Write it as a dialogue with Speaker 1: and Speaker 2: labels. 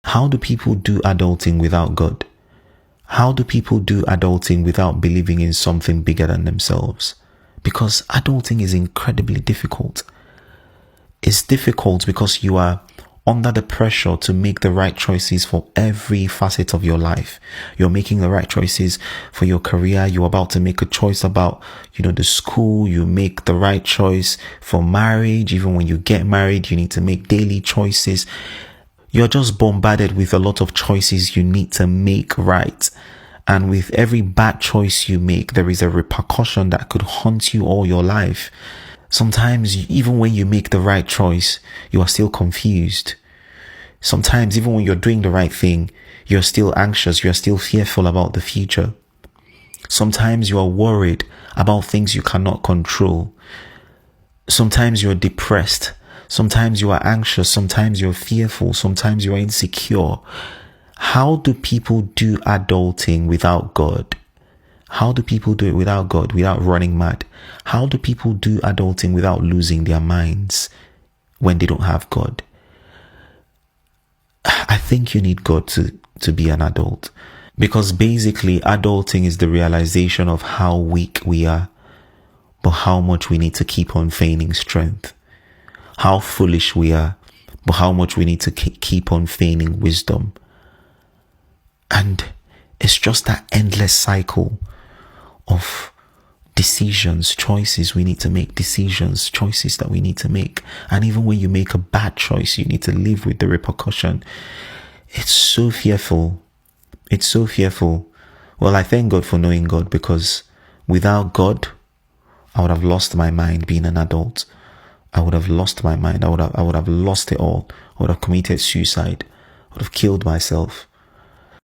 Speaker 1: How do people do adulting without God? How do people do adulting without believing in something bigger than themselves? Because adulting is incredibly difficult. It's difficult because you are under the pressure to make the right choices for every facet of your life. You're making the right choices for your career. You're about to make a choice about, the school. You make the right choice for marriage. Even when you get married, you need to make daily choices. You're just bombarded with a lot of choices you need to make right. And with every bad choice you make, there is a repercussion that could haunt you all your life. Sometimes, even when you make the right choice, you are still confused. Sometimes, even when you're doing the right thing, you're still anxious, you're still fearful about the future. Sometimes you are worried about things you cannot control. Sometimes you're depressed. Sometimes you are anxious. Sometimes you're fearful. Sometimes you are insecure. How do people do adulting without God? How do people do it without God, without running mad? How do people do adulting without losing their minds when they don't have God? I think you need God to be an adult, because basically adulting is the realization of how weak we are, but how much we need to keep on feigning strength. How foolish we are, but how much we need to keep on feigning wisdom. And it's just that endless cycle of decisions, choices. We need to make decisions, choices that we need to make. And even when you make a bad choice, you need to live with the repercussion. It's so fearful. It's so fearful. Well, I thank God for knowing God, because without God, I would have lost my mind being an adult. I would have lost my mind. I would have lost it all. I would have committed suicide. I would have killed myself.